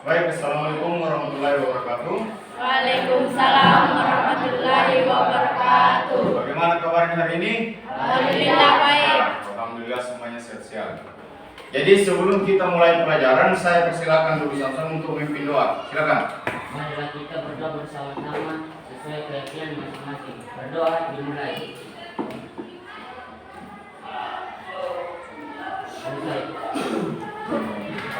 Baik, Assalamualaikum warahmatullahi wabarakatuh. Waalaikumsalam warahmatullahi wabarakatuh. Bagaimana kabarnya hari ini? Alhamdulillah baik. Alhamdulillah semuanya sehat-sehat. Jadi sebelum kita mulai pelajaran, saya persilakan dulu Samson untuk memimpin doa. Silakan. Marilah kita berdoa bersama-sama sesuai keyakinan masing-masing. Berdoa dimulai.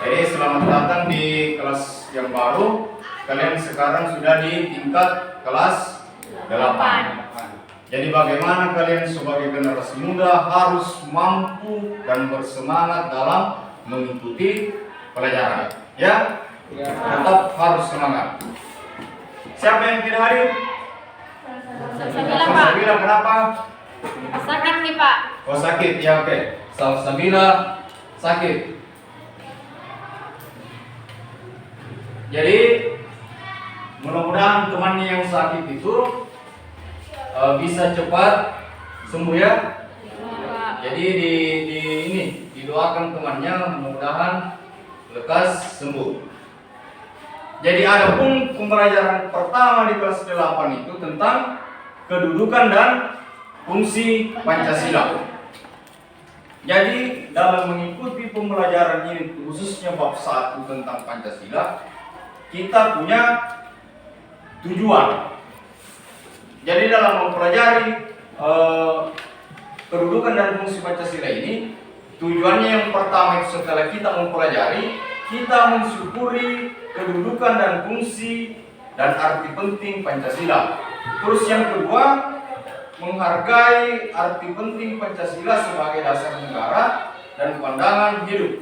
Jadi selamat datang di kelas yang baru. Kalian sekarang sudah di tingkat kelas 8. Jadi bagaimana kalian sebagai generasi muda harus mampu dan bersemangat dalam mengikuti pelajaran. Ya? Tetap harus semangat. Siapa yang tidak hadir? Salsabila, kenapa? Sakit nih Pak. Oh sakit, ya oke. Salsabila sakit. Jadi mudah-mudahan temannya yang sakit itu bisa cepat sembuh ya. Jadi didoakan temannya mudah-mudahan lekas sembuh. Jadi ada pun pembelajaran pertama di kelas 8 itu tentang kedudukan dan fungsi Pancasila. Jadi dalam mengikuti pembelajaran ini khususnya bab 1 tentang Pancasila, kita punya tujuan. Jadi dalam mempelajari kedudukan dan fungsi Pancasila ini, tujuannya yang pertama itu setelah kita mempelajari, kita mensyukuri kedudukan dan fungsi dan arti penting Pancasila. Terus yang kedua, menghargai arti penting Pancasila sebagai dasar negara dan pandangan hidup.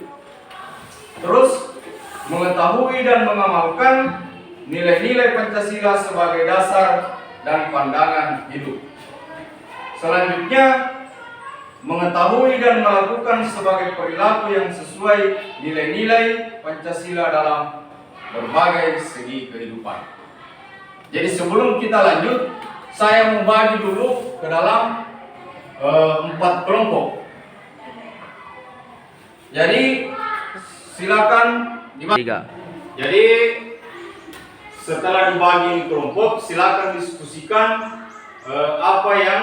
Terus mengetahui dan mengamalkan nilai-nilai Pancasila sebagai dasar dan pandangan hidup. Selanjutnya, mengetahui dan melakukan sebagai perilaku yang sesuai nilai-nilai Pancasila dalam berbagai segi kehidupan. Jadi sebelum kita lanjut, saya mau bagi dulu ke dalam 4 kelompok. Jadi silakan dibagi. Jadi setelah dibagi kelompok, silakan diskusikan apa yang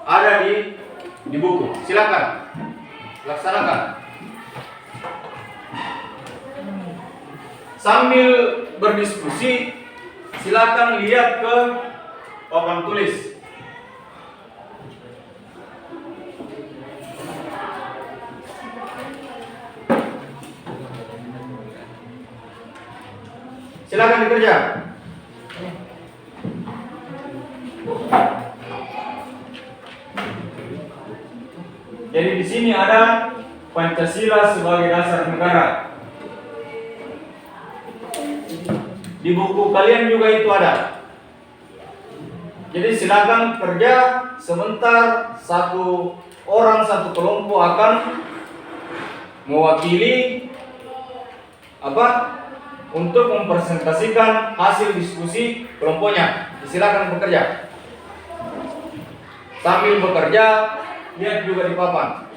ada di buku. Silakan laksanakan. Sambil berdiskusi, silakan lihat ke papan tulis. Silakan dikerja. Jadi di sini ada Pancasila sebagai dasar negara. Di buku kalian juga itu ada. Jadi silakan kerja sebentar, satu orang satu kelompok akan mewakili untuk mempresentasikan hasil diskusi kelompoknya. Silakan bekerja. Sambil bekerja, lihat juga di papan.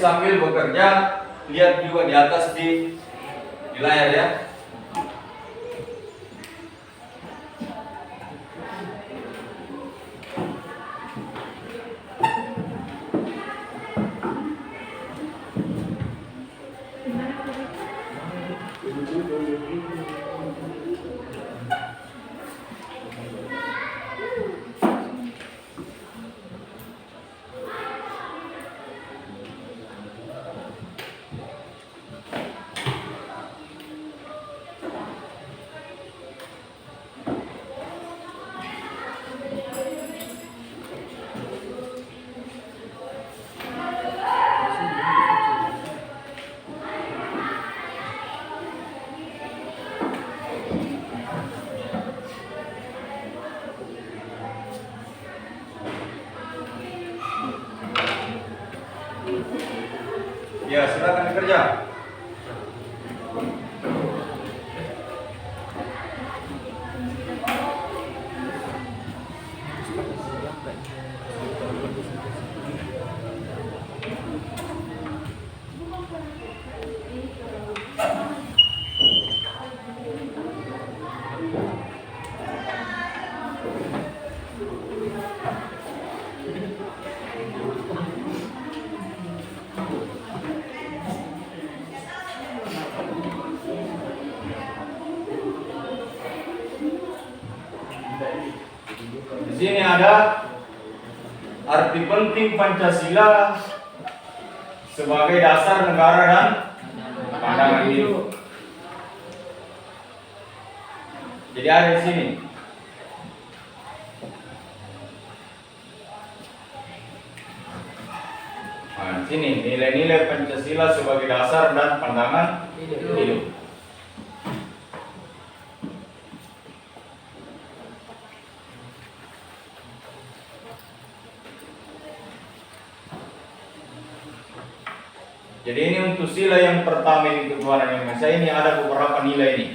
sambil bekerja, lihat juga di atas di layar ya. Ya, silakan bekerja. Di sini ada arti penting Pancasila sebagai dasar negara dan pandangan hidup. Jadi ada di sini. Nah, di sini nilai-nilai Pancasila sebagai dasar dan pandangan hidup. Jadi ini untuk sila yang pertama ini ketuhanan yang Maha Esa, ini ada beberapa nilai ini.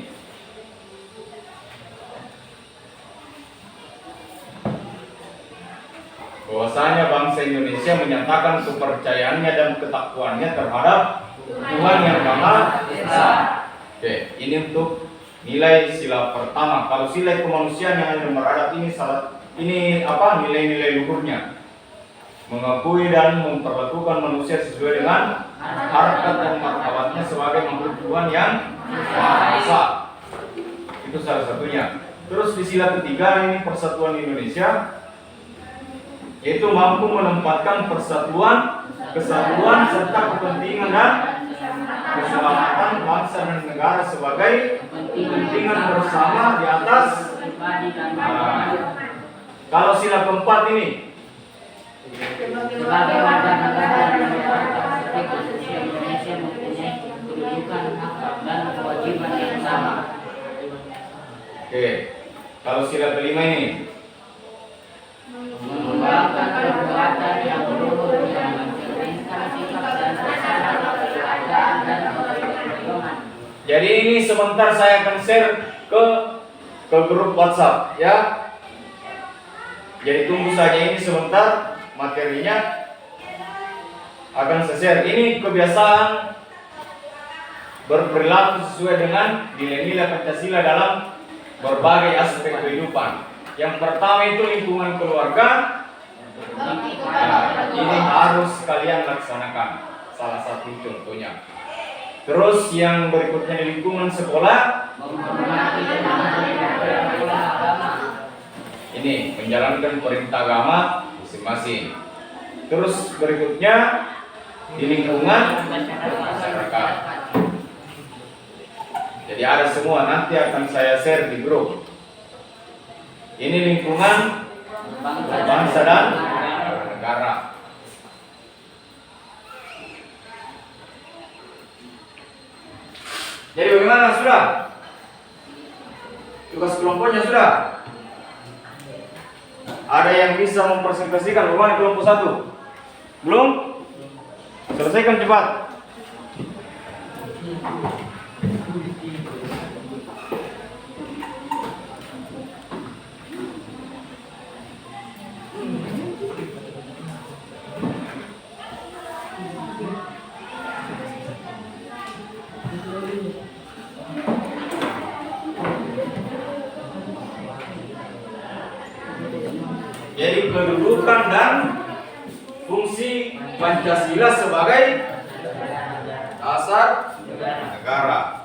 Bahwasanya bangsa Indonesia menyatakan kepercayaannya dan ketakwaannya terhadap Tuhan yang Maha Esa. Oke, ini untuk nilai sila pertama. Kalau sila kemanusiaan yang ada nomor adat ini apa? Nilai-nilai luhurnya. Mengakui dan memperlakukan manusia sesuai dengan harkat dan martabatnya sebagai makhluk Tuhan yang Maha Esa. Itu salah satunya. Terus di sila ketiga ini persatuan Indonesia, yaitu mampu menempatkan persatuan, kesatuan serta kepentingan dan keselamatan bangsa dan negara sebagai kepentingan bersama di atas. Kalau sila keempat ini sebagai warga negara yang berhak konstitusi Indonesia mempunyai kedudukan, hak dan kewajiban yang sama. Oke, kalau sila kelima ini mengembangkan perbuatan yang luhur yang mencerminkan sikap dan usaha kekeluargaan dan perjuangan. Jadi ini sebentar saya akan share ke grup WhatsApp ya. Jadi tunggu saja ini sebentar, materinya akan saya share. Ini kebiasaan berperilaku sesuai dengan nilai-nilai Pancasila dalam berbagai aspek kehidupan. Yang pertama itu lingkungan keluarga. Nah, ini harus kalian laksanakan. Salah satu contohnya. Terus yang berikutnya di lingkungan sekolah, Menghormati dan menghormati agama. ini menjalankan perintah agama masing-masing. Terus berikutnya di lingkungan masyarakat. Jadi ada semua, nanti akan saya share di grup. Ini lingkungan bangsa dan negara. Jadi bagaimana sudah? Tugas kelompoknya sudah? Ada yang bisa mempresentasikan bagaimana kelompok satu? Belum? Selesaikan cepat. Jadi kedudukan dan fungsi Pancasila sebagai dasar negara.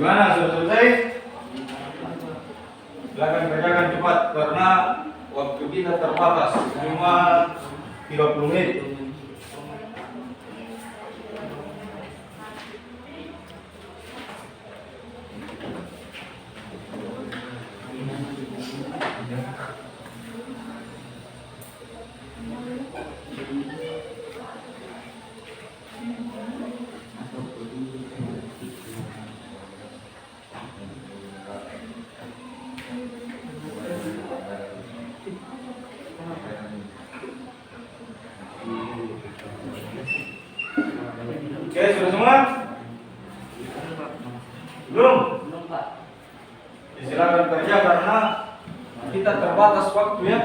Gimana, sudah selesai? Silakan kerjakan cepat karena waktu kita terbatas, cuma 30 menit. Oke, sudah semua? Belum? Belum, Pak. Silakan kerja karena kita terbatas waktu ya.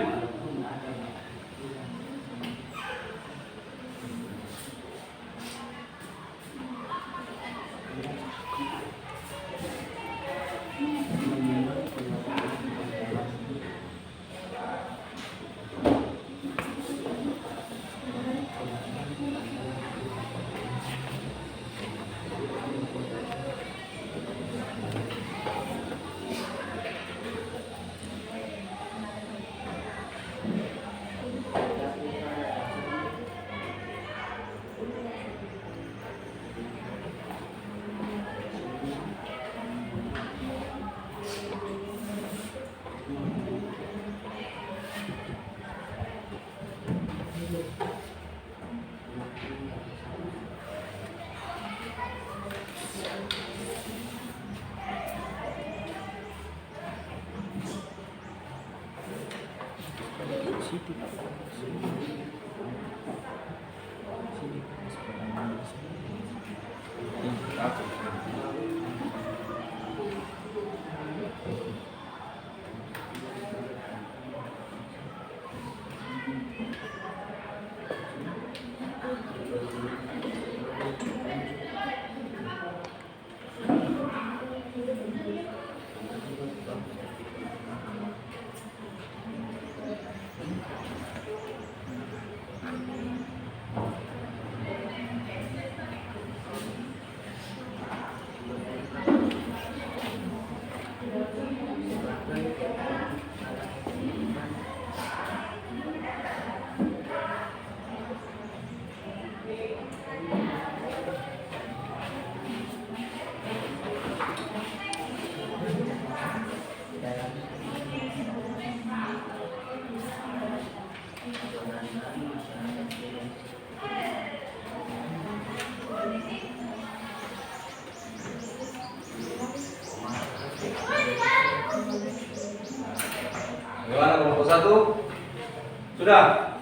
Bagaimana kelompok 1? Sudah?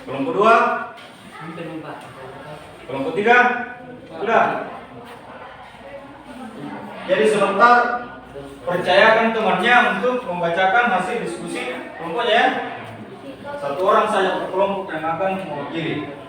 Kelompok 2? Kelompok 3? Sudah? Jadi sebentar percayakan temannya untuk membacakan hasil diskusi kelompoknya ya. Satu orang saja per kelompok yang akan mewakili.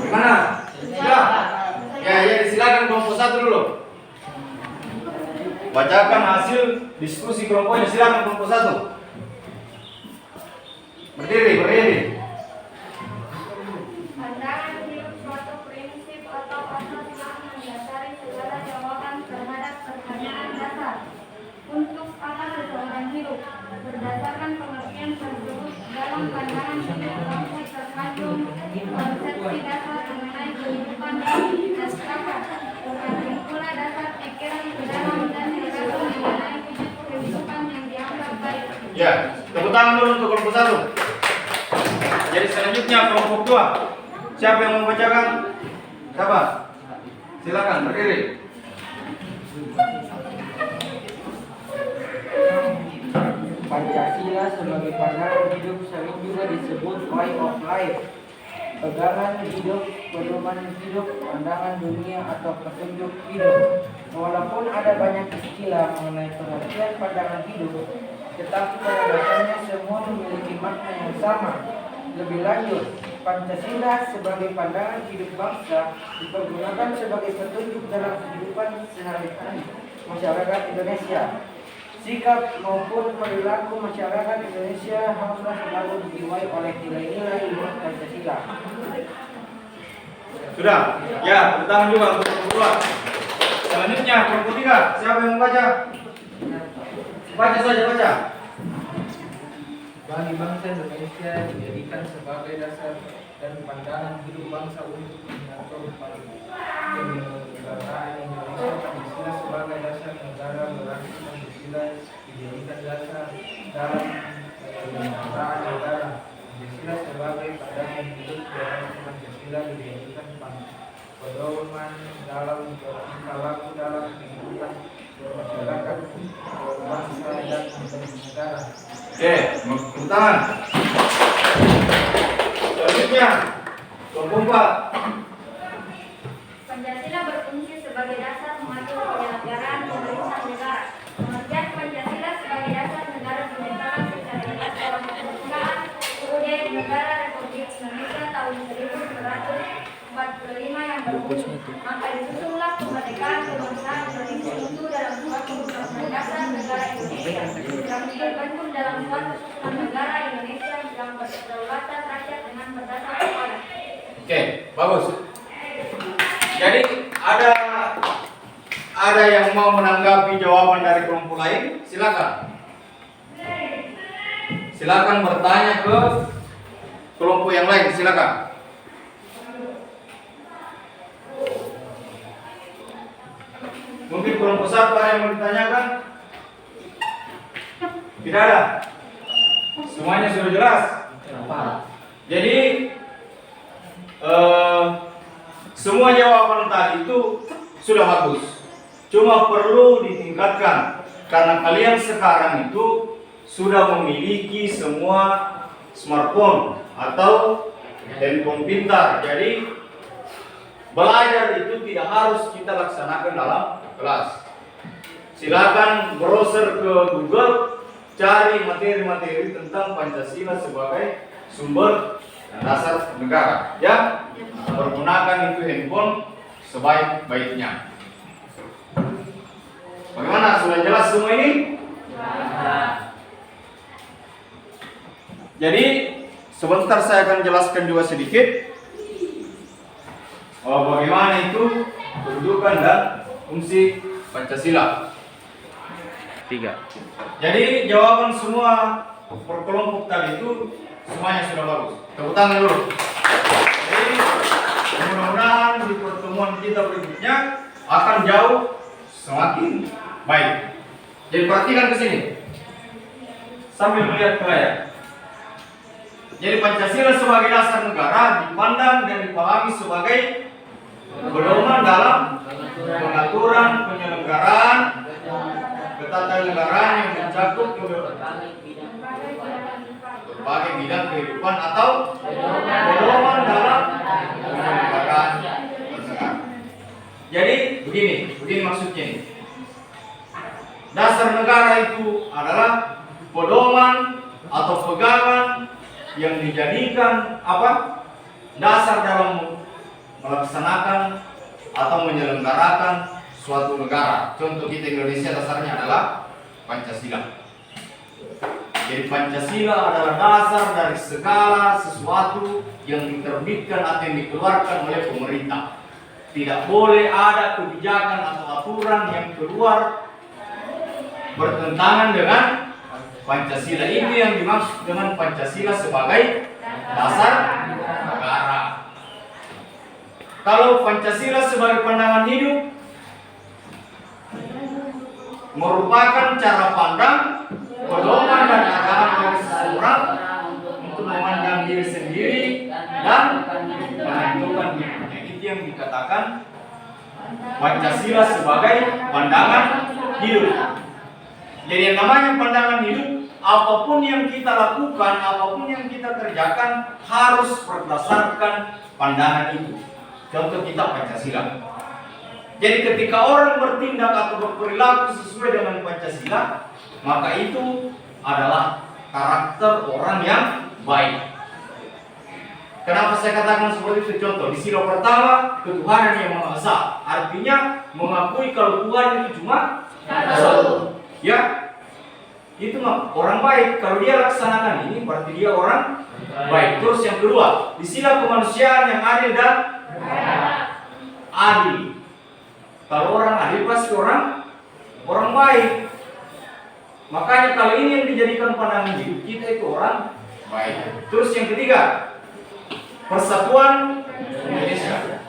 Gimana? Sudah? Ya, silakan kelompok 1 dulu. Bacakan hasil diskusi kelompoknya, silakan kelompok 1. Berdiri. Pandangan hidup suatu prinsip atau asas yang mendasari segala jawaban terhadap pertanyaan dasar. Untuk apa seseorang hidup? Berdasarkan pengertian tersebut, dalam pandangan hidup bangsa terkandung konsepsi dasar mengenai kehidupan dan masyarakat. Terkandung pula dasar pikiran mendalam dan mendalam mengenai wujud kehidupan yang dianggap baik. Ya, tepuk tangan dulu untuk kelompok 1. Jadi selanjutnya kelompok 2. Siapa yang mau membacakan? Siapa? Silakan berdiri. Pancasila sebagai pandangan hidup sering juga disebut way of life, pegangan hidup, pedoman hidup, pandangan dunia atau petunjuk hidup. Walaupun ada banyak istilah mengenai pengertian pandangan hidup, tetapi pada dasarnya semua memiliki makna yang sama. Lebih lanjut, Pancasila sebagai pandangan hidup bangsa dipergunakan sebagai petunjuk dalam kehidupan sehari-hari masyarakat Indonesia. Sikap maupun perilaku masyarakat Indonesia haruslah selalu dijiwai oleh nilai-nilai luhur Pancasila. Sudah? Ya, tepuk tangan juga untuk kelompok 2. Selanjutnya kelompok 3. Siapa yang membaca? Baca saja, baca. Bagi bangsa Indonesia dijadikan sebagai dasar dan pandangan hidup bangsa untuk mengatur kenegaraan Indonesia. Pancasila sebagai dasar negara berarti Pancasila dijadikan dasar dalam penyelenggaraan negara. Pancasila sebagai pandangan hidup berarti Pancasila dijadikan pedoman dalam tingkah laku dalam kehidupan masyarakat, bangsa dan negara. Oke, tepuk tangan. Selanjutnya kelompok 4. Pancasila berfungsi sebagai dasar mengatur penyelenggaraan pemerintahan negara. Pengertian Pancasila sebagai dasar negara dinyatakan secara jelas dalam Pembukaan UUD Negara Republik Indonesia tahun 1945 yang berbunyi, maka disusunlah kemerdekaan kebangsaan Indonesia itu dalam suatu undang-undang dasar negara Indonesia yang terbentuk dalam suatu susunan negara Indonesia yang berkedaulatan rakyat dengan berdasar kepada. Oke, bagus. Jadi ada yang mau menanggapi jawaban dari kelompok lain? Silakan. Silakan bertanya ke kelompok yang lain, silakan. Mungkin kelompok satu ada yang mau ditanyakan? Tidak ada. Semuanya sudah jelas. Jadi semua jawaban tadi itu sudah bagus. Cuma perlu ditingkatkan karena kalian sekarang itu sudah memiliki semua smartphone atau handphone pintar. Jadi belajar itu tidak harus kita laksanakan dalam kelas. Silakan browser ke Google, cari materi-materi tentang Pancasila sebagai sumber dasar negara. Ya, pergunakan itu handphone sebaik-baiknya. Bagaimana? Sudah jelas semua ini? Jadi sebentar saya akan jelaskan juga sedikit bagaimana itu kedudukan dan fungsi Pancasila. 3. Jadi jawaban semua perkelompok tadi itu semuanya sudah bagus. Tepuk tangan dulu. Jadi mudah-mudahan di pertemuan kita berikutnya akan jauh semakin baik. Jadi perhatikan ke sini sambil melihat ke layar. Jadi Pancasila sebagai dasar negara dipandang dan dipahami sebagai pedoman dalam pengaturan penyelenggaraan ketatanegaraan yang mencakup berbagai bidang kehidupan atau pedoman dalam penyelenggaraan negara. Jadi begini maksudnya ini. Dasar negara itu adalah pedoman atau pegangan yang dijadikan dasar dalam melaksanakan atau menyelenggarakan suatu negara. Contoh kita Indonesia dasarnya adalah Pancasila. Jadi Pancasila adalah dasar dari segala sesuatu yang diterbitkan atau yang dikeluarkan oleh pemerintah. Tidak boleh ada kebijakan atau aturan yang keluar bertentangan dengan Pancasila. Itu yang dimaksud dengan Pancasila sebagai dasar negara. Kalau Pancasila sebagai pandangan hidup merupakan cara pandang, pedoman dan arahan bagi seseorang untuk memandang diri sendiri dan menentukan hidupnya. Itu yang dikatakan Pancasila sebagai pandangan hidup. Jadi yang namanya pandangan hidup, apapun yang kita lakukan, apapun yang kita kerjakan harus berdasarkan pandangan itu. Contoh kita Pancasila. Jadi ketika orang bertindak atau berperilaku sesuai dengan Pancasila, maka itu adalah karakter orang yang baik. Kenapa saya katakan seperti itu? Contoh di sila pertama, ketuhanan yang Maha Esa. Artinya mengakui kalau Tuhan itu cuma satu. Ya, itu mah orang baik. Kalau dia laksanakan ini berarti dia orang baik. Terus yang kedua, di sila kemanusiaan yang adil dan adil. Kalau orang adil pasti orang baik. Makanya kalau ini yang dijadikan pandangan hidup kita itu orang baik. Terus yang ketiga, persatuan Indonesia.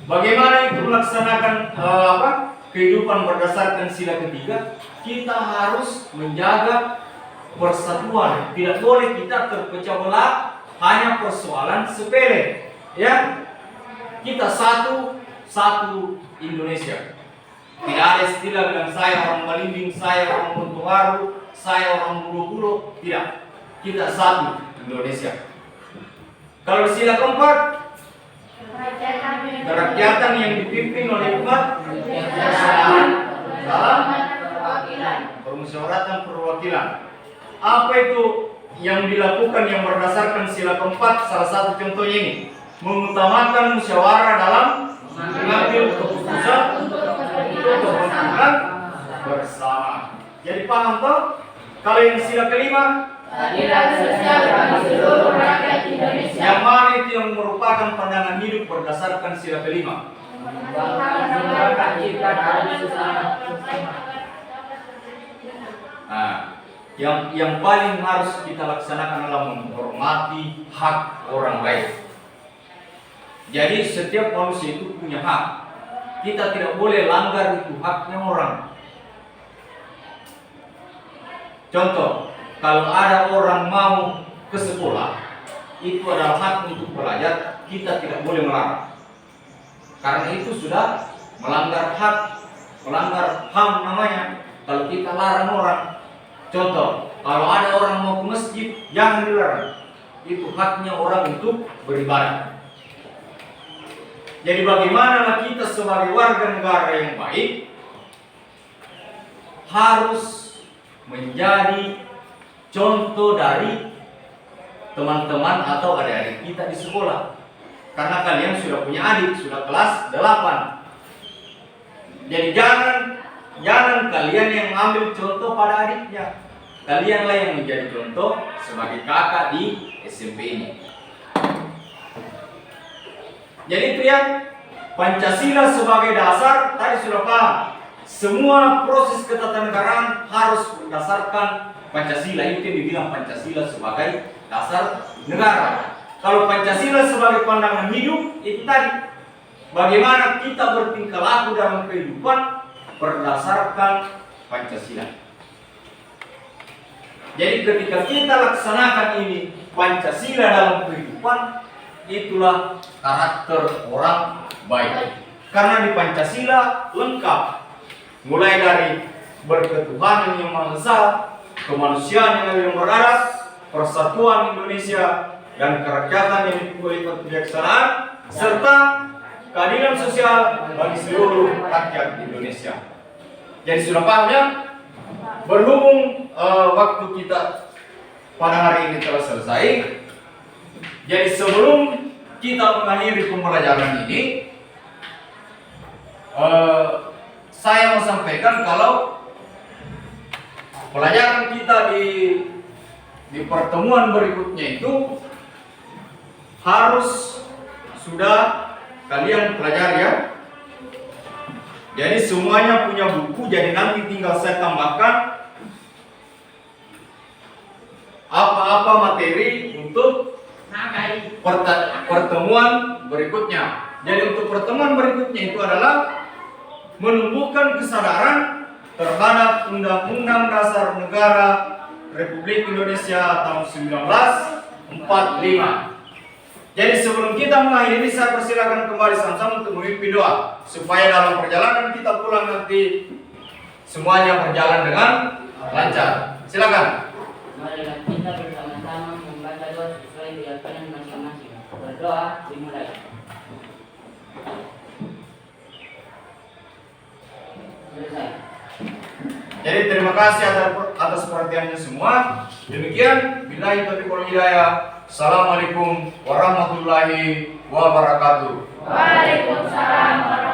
Bagaimana itu melaksanakan kehidupan berdasarkan sila ketiga? Kita harus menjaga persatuan. Tidak boleh kita terpecah belah hanya persoalan sepele. Ya, kita satu Indonesia. Tidak ada istilah bilang saya orang Malinding, saya orang Montoharu, saya orang Bulu-Bulu. Tidak. Kita satu Indonesia. Kalau sila keempat, kerakyatan yang dipimpin oleh umat dalam permusyawaratan perwakilan. Apa itu yang dilakukan yang berdasarkan sila keempat? Salah satu contohnya ini, mengutamakan musyawarah dalam mengambil keputusan untuk kepentingan bersama. Jadi paham toh? Kalau yang sila kelima, keadilan sosial bagi seluruh rakyat Indonesia. yang mana itu yang merupakan pandangan hidup berdasarkan sila kelima? Nah, yang paling harus kita laksanakan adalah menghormati hak orang lain. Jadi setiap manusia itu punya hak. Kita tidak boleh langgar itu haknya orang. Contoh, kalau ada orang mau ke sekolah, itu adalah hak untuk belajar, kita tidak boleh melarang. Karena itu sudah melanggar hak, melanggar HAM namanya. Kalau kita larang orang, contoh, kalau ada orang mau ke masjid, jangan dilarang. Itu haknya orang untuk beribadah. Jadi bagaimana kita sebagai warga negara yang baik harus menjadi contoh dari teman-teman atau adik-adik kita di sekolah. Karena kalian sudah punya adik, sudah kelas 8. Jadi jangan kalian yang ambil contoh pada adiknya. Kalianlah yang menjadi contoh sebagai kakak di SMP ini. Jadi itu ya, Pancasila sebagai dasar, tadi sudah paham. Semua proses ketatanegaraan harus berdasarkan Pancasila. Itu yang dibilang Pancasila sebagai dasar negara. Kalau Pancasila sebagai pandangan hidup, itu tadi bagaimana kita bertingkah laku dalam kehidupan berdasarkan Pancasila. Jadi ketika kita laksanakan ini Pancasila dalam kehidupan, itulah karakter orang baik. Karena di Pancasila lengkap, mulai dari berketuhanan yang Maha Esa, kemanusiaan yang adil dan beradab, persatuan Indonesia dan kerakyatan yang dipimpin kebijaksanaan, serta keadilan sosial bagi seluruh rakyat Indonesia. Jadi sudah paham ya? Berhubung waktu kita pada hari ini telah selesai, jadi sebelum kita mengakhiri pembelajaran ini, saya mau sampaikan kalau pelajaran kita di pertemuan berikutnya itu harus sudah kalian pelajari ya. Jadi semuanya punya buku, jadi nanti tinggal saya tambahkan apa-apa materi untuk pertemuan berikutnya. Jadi untuk pertemuan berikutnya itu adalah menumbuhkan kesadaran terhadap Undang-Undang Dasar Negara Republik Indonesia tahun 1945. Jadi sebelum kita mengakhiri, saya persilakan kembali sama-sama untuk memimpin doa supaya dalam perjalanan kita pulang nanti semuanya berjalan dengan lancar. Silakan. Marilah kita bersama-sama membaca doa sesuai keyakinan masing-masing. Berdoa dimulai. Selesai. Jadi terima kasih atas perhatiannya semua. Demikian, billahi taufiq wal hidayah. Assalamualaikum warahmatullahi wabarakatuh. Waalaikumsalam warahmatullahi wabarakatuh.